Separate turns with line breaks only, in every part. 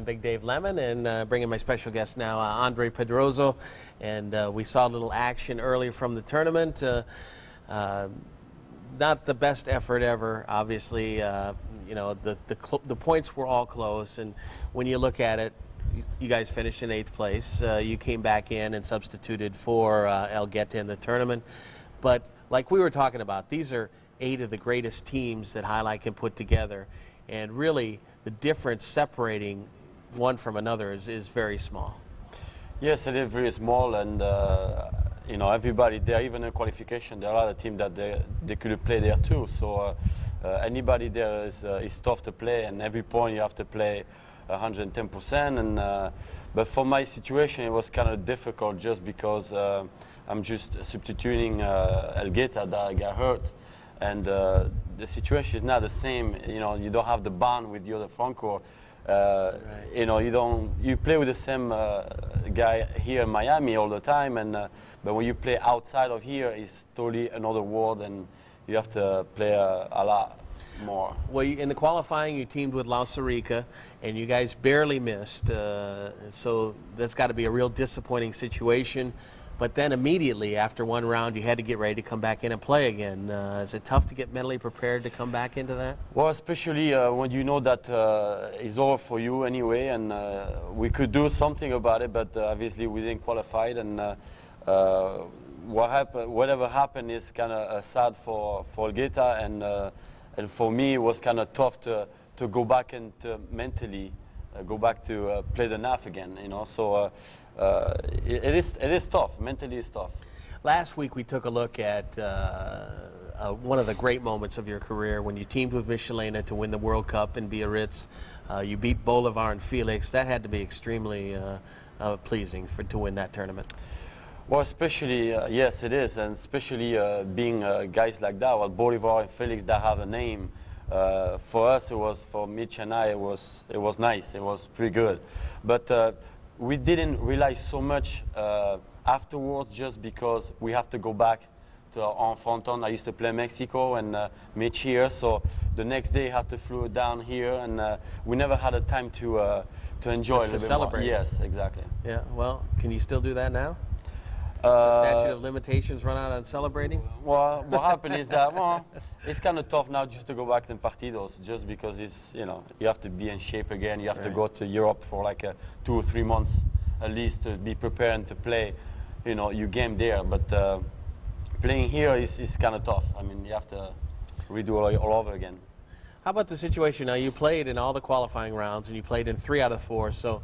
I'm Big Dave Lemmon, and bringing my special guest now, Andre Pedrouzo. And we saw a little action earlier from the tournament. Not the best effort ever, obviously. You know, the points were all close, and when you look at it, you guys finished in 8th place. You came back in and substituted for El Guete in the tournament. But like we were talking about, these are 8 of the greatest teams that Alai can put together. And really, the difference separating one from another is very small.
Yes, it is very small, and you know, everybody there, even in qualification, there are other teams that they could play there too. So anybody there is tough to play, and every point you have to play 110%. And but for my situation, it was kind of difficult just because I'm just substituting El Guete that got hurt. And the situation is not the same. You know, you don't have the bond with the other front court.
Right.
You know, you play with the same guy here in Miami all the time, and but when you play outside of here, it's totally another world, and you have to play a lot more.
Well, in the qualifying, you teamed with Costa Rica, and you guys barely missed. So that's got to be a real disappointing situation. But then immediately after one round, you had to get ready to come back in and play again. Is it tough to get mentally prepared to come back into that?
Well, especially when you know that it's over for you anyway, and we could do something about it, but obviously we didn't qualify. And whatever happened is kind of sad for El Guete, and for me it was kind of tough to go back and to mentally go back to play the NAF again. You know, so. It is tough. Mentally, it's tough.
Last week we took a look at one of the great moments of your career when you teamed with Michelena to win the World Cup in Biarritz. You beat Bolivar and Felix. That had to be extremely pleasing to win that tournament.
Well, especially yes, it is, and especially being guys like that. Well, Bolivar and Felix that have a name. For us, for Mitch and I, it was nice. It was pretty good, but. We didn't realize so much afterwards, just because we have to go back to our fronton. I used to play Mexico and Mitch here, so the next day I had to fly down here, and we never had a time to enjoy a little bit
celebrate.
More. Yes, exactly.
Yeah. Well, can you still do that now? Does the statute of limitations run out on celebrating?
Well, what happened is that it's kind of tough now just to go back to partidos, just because you have to be in shape again. You have to go to Europe for like 2 or 3 months at least to be prepared and to play, your game there. But playing here is kind of tough. I mean, you have to redo all over again.
How about the situation now? You played in all the qualifying rounds, and you played in 3 out of 4. So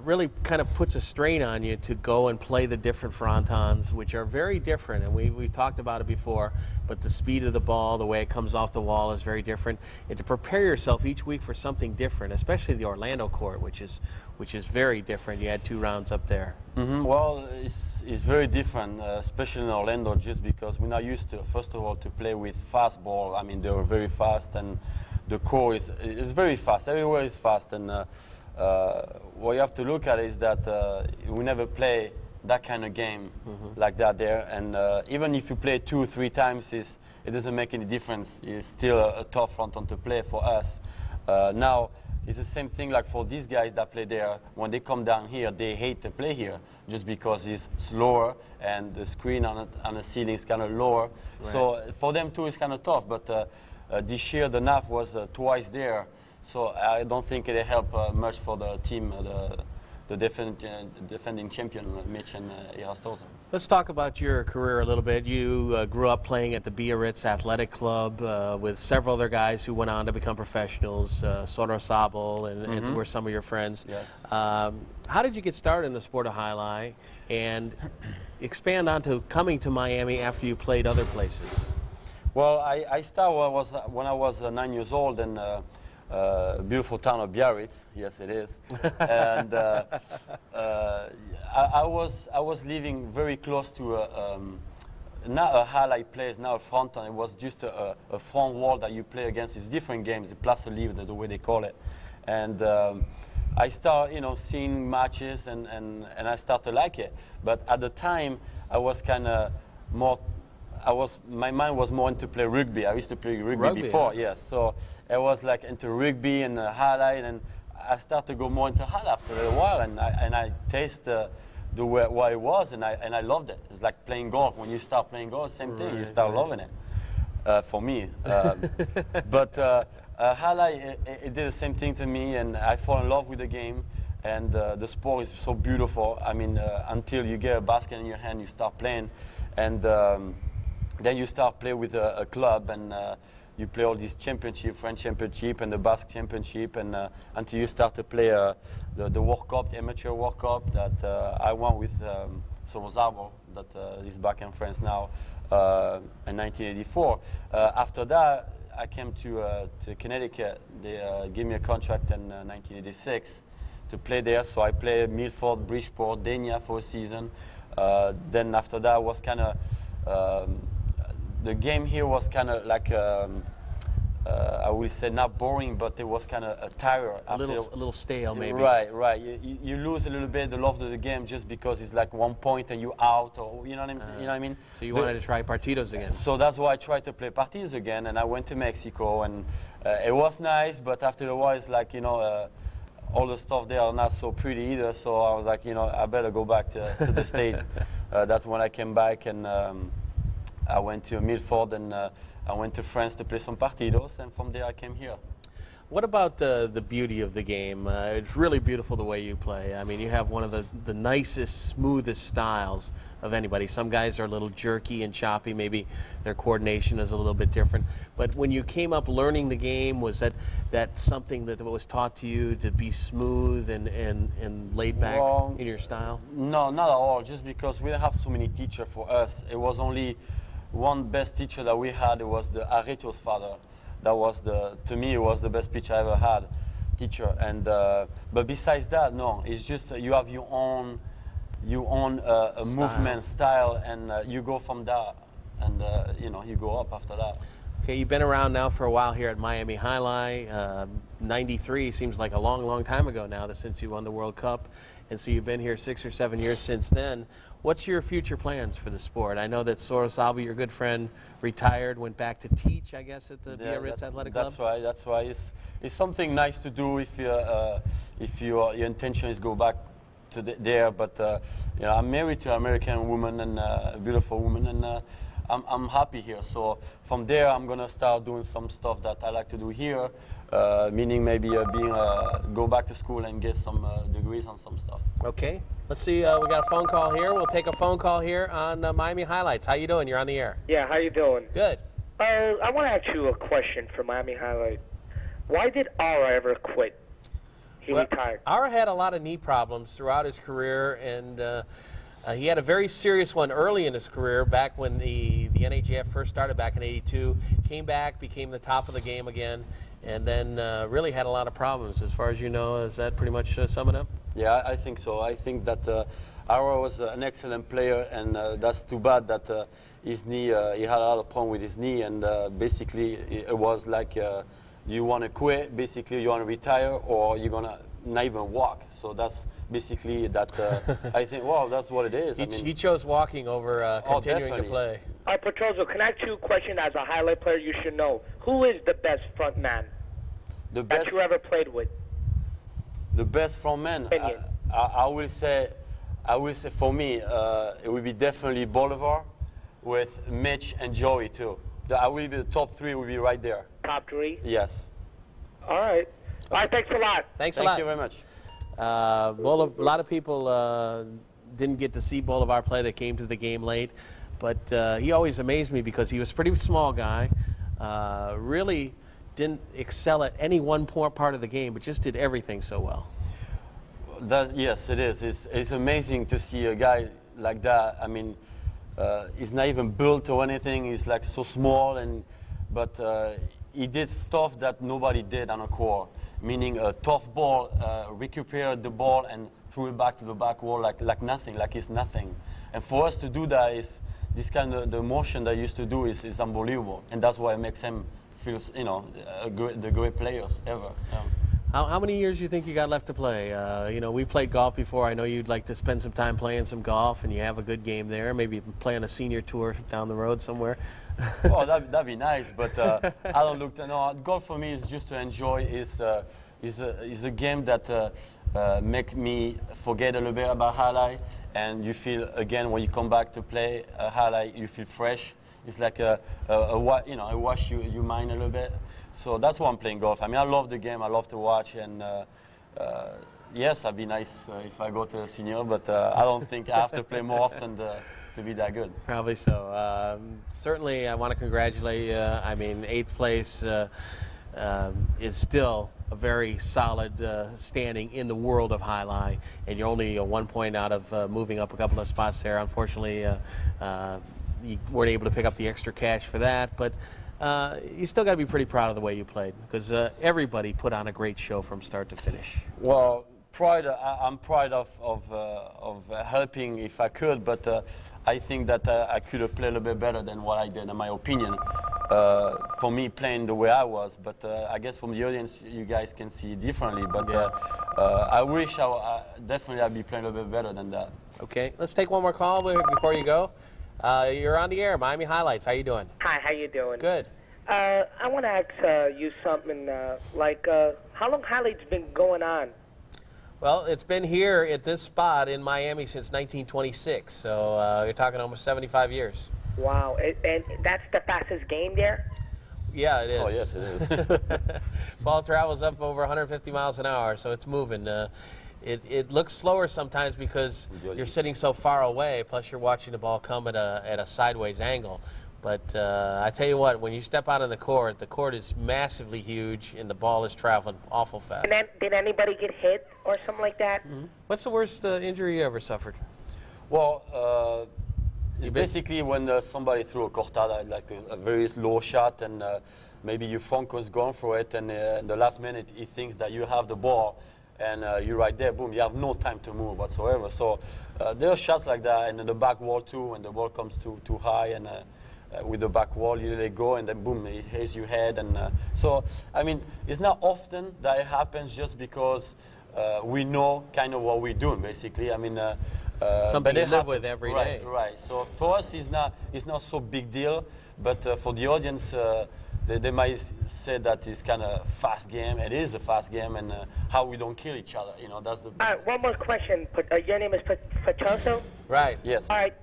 really kind of puts a strain on you to go and play the different frontons, which are very different. And we talked about it before, but the speed of the ball, the way it comes off the wall is very different. And to prepare yourself each week for something different, especially the Orlando court, which is very different. You had 2 rounds up there.
Mm-hmm. Well, it's very different, especially in Orlando, just because we're not used to, first of all, to play with fast ball. I mean, they were very fast, and the court is very fast. Everywhere is fast, and what you have to look at is that we never play that kind of game like that there. And even if you play 2 or 3 times, it doesn't make any difference. It's still a tough fronton to play for us. Now, it's the same thing like for these guys that play there. When they come down here, they hate to play here just because it's slower and the screen on the ceiling is kind of lower. Right. So for them too, it's kind of tough. But this year, the NAF was twice there. So I don't think it helped much for the team, the defending champion, Mitch and Erastosa.
Let's talk about your career a little bit. You grew up playing at the Biarritz Athletic Club with several other guys who went on to become professionals, Sonor Sabel and were some of your friends.
Yes.
How did you get started in the sport of Alai, and expand on to coming to Miami after you played other places?
Well, I started when I was 9 years old, and beautiful town of Biarritz, yes it is, and I was living very close to not a Alai place, now a fronton. It was just a front wall that you play against. It's different games, the Place Libre, the way they call it, and I start seeing matches, and I start to like it. But at the time, I was kind of more. My mind was more into play rugby. I used to play rugby before, yes. So I was like into rugby and Alai, and I start to go more into halai after a while, and I taste what it was, and I loved it. It's like playing golf. When you start playing golf, same thing. You start loving it. For me, but halai it did the same thing to me, and I fall in love with the game. And the sport is so beautiful. I mean, until you get a basket in your hand, you start playing, and then you start playing with a club, and you play all these championship, French championship, and the Basque championship, and until you start to play the World Cup, the amateur World Cup that I won with Pedrouzo, that is back in France now, in 1984. After that, I came to Connecticut. They gave me a contract in 1986. To play there, so I played Milford, Bridgeport, Dania for a season. Then after that was kind of the game here was kind of like I would say not boring, but it was kind of tired.
A little stale, maybe.
Right. You lose a little bit the love of the game just because it's like 1 point and you out, or you know what I mean.
So you wanted to try partidos again.
So that's why I tried to play partidos again, and I went to Mexico, and it was nice, but after a while it's like all the stuff there are not so pretty either, so I was like, I better go back to the States. That's when I came back, and I went to Milford, and I went to France to play some partidos, and from there I came here.
What about the beauty of the game? It's really beautiful the way you play. I mean, you have one of the nicest, smoothest styles of anybody. Some guys are a little jerky and choppy. Maybe their coordination is a little bit different. But when you came up learning the game, was that something that was taught to you to be smooth and laid back in your style?
No, not at all. Just because we didn't have so many teachers for us. It was only one best teacher that we had. It was the Areto's father. That was to me, it was the best pitch I ever had, teacher. And but besides that, no, it's just you have your own movement style, and you go from that, and you go up after that.
Okay, you've been around now for a while here at Miami Halai. 93 seems like a long, long time ago now since you won the World Cup, and so you've been here 6 or 7 years since then. What's your future plans for the sport? I know that Pedrouzo, your good friend, retired, went back to teach, I guess, at the Biarritz Athletic Club.
That's right. It's something nice to do if your intention is go back to there. But I'm married to an American woman, and a beautiful woman, and I'm happy here. So from there, I'm gonna start doing some stuff that I like to do here, meaning maybe go back to school and get some degrees on some stuff.
Okay, let's see. We got a phone call here. We'll take a phone call here on Miami Highlights. How you doing? You're on the air.
Yeah, how you doing?
Good.
I want to ask you a question for Miami Highlight. Why did Ara ever quit? He retired.
Ara had a lot of knee problems throughout his career, and he had a very serious one early in his career, back when the NHF first started back in '82. Came back, became the top of the game again, and then really had a lot of problems. As far as you know, is that pretty much sum it up?
Yeah, I think so. I think that Ara was an excellent player, and that's too bad that his knee, he had a lot of problem with his knee, and basically it was like you want to quit, basically you want to retire, or you're going to not even walk. So that's basically that. I think, well, that's what it is.
He chose walking over continuing to play.
Pedrouzo, can I ask you a question as a highlight player you should know? Who is the best front man that you ever played with?
The best front man? I will say for me, it would be definitely Bolivar with Mitch and Joey too. I will be the top three, will be right there.
Top three?
Yes.
All right. All right, thanks a lot.
Thanks a lot.
Thank you very much.
A lot of people didn't get to see Bolivar play. They came to the game late. But he always amazed me because he was a pretty small guy, really didn't excel at any one part of the game, but just did everything so well.
Yes, it is. It's amazing to see a guy like that. I mean, he's not even built or anything. He's like so small, but he did stuff that nobody did on a court. Meaning a tough ball, recuperate the ball and threw it back to the back wall like nothing, like it's nothing. And for us to do that is this kind of the motion that he used to do is unbelievable, and that's why it makes him feel, the great players ever. Yeah.
How many years do you think you got left to play? We played golf before. I know you'd like to spend some time playing some golf, and you have a good game there. Maybe play on a senior tour down the road somewhere.
Oh, that'd be nice, but I don't look. No, golf for me is just to enjoy. It's is a game that make me forget a little bit about alai, and you feel again when you come back to play alai, you feel fresh. It's like a wash your mind a little bit. So that's why I'm playing golf. I mean, I love the game. I love to watch, and yes, it'd be nice if I go to a senior, but I don't think I have to play more often to be that good.
Probably so. Certainly, I want to congratulate you. I mean, 8th place is still a very solid standing in the world of alai, and you're only 1 point out of moving up a couple of spots there. Unfortunately, you weren't able to pick up the extra cash for that, but you still got to be pretty proud of the way you played, because everybody put on a great show from start to finish.
Well, I'm proud of helping if I could, but I think that I could have played a little bit better than what I did, in my opinion. For me, playing the way I was, but I guess from the audience, you guys can see it differently. But I wish definitely I'd be playing a little bit better than that.
Okay, let's take one more call before you go. You're on the air, Miami Highlights. How you doing?
Hi, how you doing?
Good.
I want to ask you something, how long highlights been going on?
Well, it's been here at this spot in Miami since 1926, so you're talking almost 75 years.
Wow, and that's the fastest game there?
Yeah, it is.
Oh, yes, it is.
Ball travels up over 150 miles an hour, so it's moving. It looks slower sometimes because you're sitting so far away, plus you're watching the ball come at a sideways angle. But I tell you what, when you step out on the court is massively huge, and the ball is traveling awful fast.
And then, did anybody get hit or something like that?
Mm-hmm. What's the worst injury you ever suffered?
Well, it's basically when somebody threw a cortada, like a very low shot, and maybe your front was going for it, and in the last minute he thinks that you have the ball, and you're right there, boom, you have no time to move whatsoever. So there are shots like that, and in the back wall too, when the ball comes too high, and with the back wall, you let it go, and then boom, it hits your head. And so, I mean, it's not often that it happens, just because we know kind of what we're doing, basically. I mean,
something you live with
happens.
every day.
Right. So for us, it's not so big deal, but for the audience, they might say that it's kind of fast game. It is a fast game, and how we don't kill each other. You know, that's the.
All right, one more question. Your name is Pedrouzo?
Right.
Yes.
All right.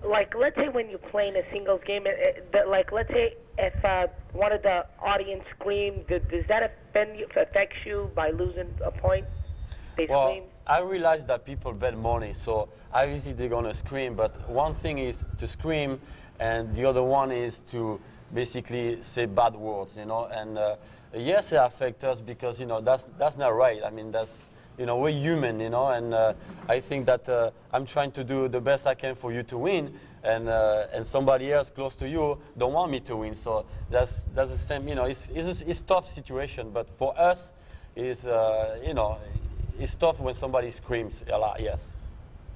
Like, let's say when you're playing a singles game, let's say if one of the audience screams, does that affect you by losing a point? They scream?
I realize that people bet money, so obviously they're gonna scream. But one thing is to scream, and the other one is to basically say bad words, you know. And yes, it affects us because that's not right. I mean, we're human, and I think that I'm trying to do the best I can for you to win, and somebody else close to you don't want me to win. So that's the same. It's a tough situation, but for us, it's tough when somebody screams a lot. Yes.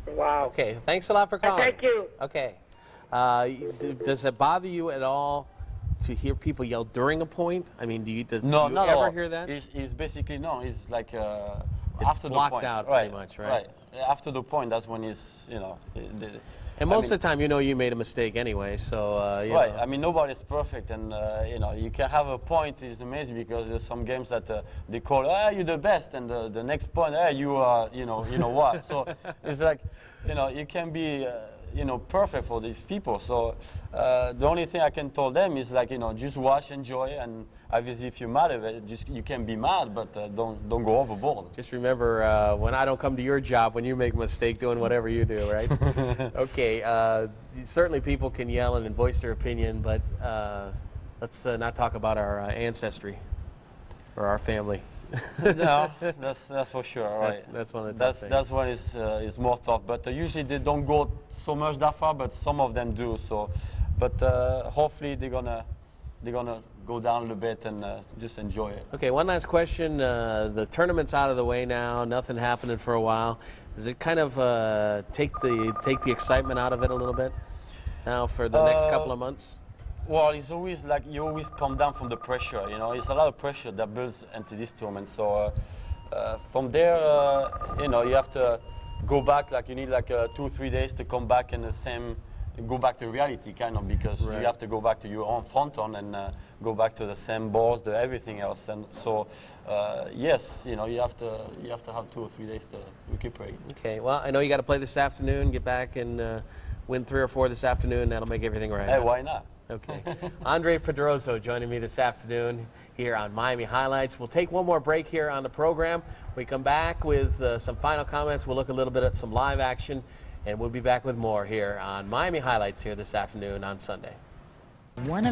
Wow.
Okay. Thanks a lot for calling.
Thank you.
Okay. Does it bother you at all to hear people yell during a point? I mean, do you ever hear that?
It's basically no. It's like.
It's
after
blocked
the point.
out
Right,
pretty much, right?
Right. After the point, that's when it's,
And most of the time, you made a mistake anyway, so
right.
know.
I mean, nobody's perfect, and you can have a point. It's amazing because there's some games that they call, you're the best, and the next point, you are, you know what. So it's like, you can be, perfect for these people. So the only thing I can tell them is like, just watch, enjoy, and obviously if you're mad at it, you can be mad, but don't go overboard.
Just remember when I don't come to your job, when you make a mistake doing whatever you do, right? Okay. Certainly people can yell and voice their opinion, but let's not talk about our ancestry or our family.
No, that's for sure. Right.
That's one of the tough things.
That's when it's more tough. But usually they don't go so much that far, but some of them do. So, but hopefully they're gonna go down a little bit and just enjoy it.
Okay, one last question. The tournament's out of the way now. Nothing happening for a while. Does it kind of take the excitement out of it a little bit now for the next couple of months?
Well, it's always like you always come down from the pressure. It's a lot of pressure that builds into this tournament. So from there, you have to go back. Like you need like 2-3 days to come back in the same go back to reality, kind of, because
Right.
you have to go back to your own fronton and go back to the same balls, the everything else. And so, yes, you know, you have to have 2 or 3 days to recuperate.
Okay, well, I know you got to play this afternoon, get back and win 3 or 4 this afternoon. That'll make everything right.
Hey, why not?
Okay. Andre Pedrouzo joining me this afternoon here on Miami Highlights. We'll take one more break here on the program. We come back with some final comments. We'll look a little bit at some live action, and we'll be back with more here on Miami Highlights here this afternoon on Sunday.
One of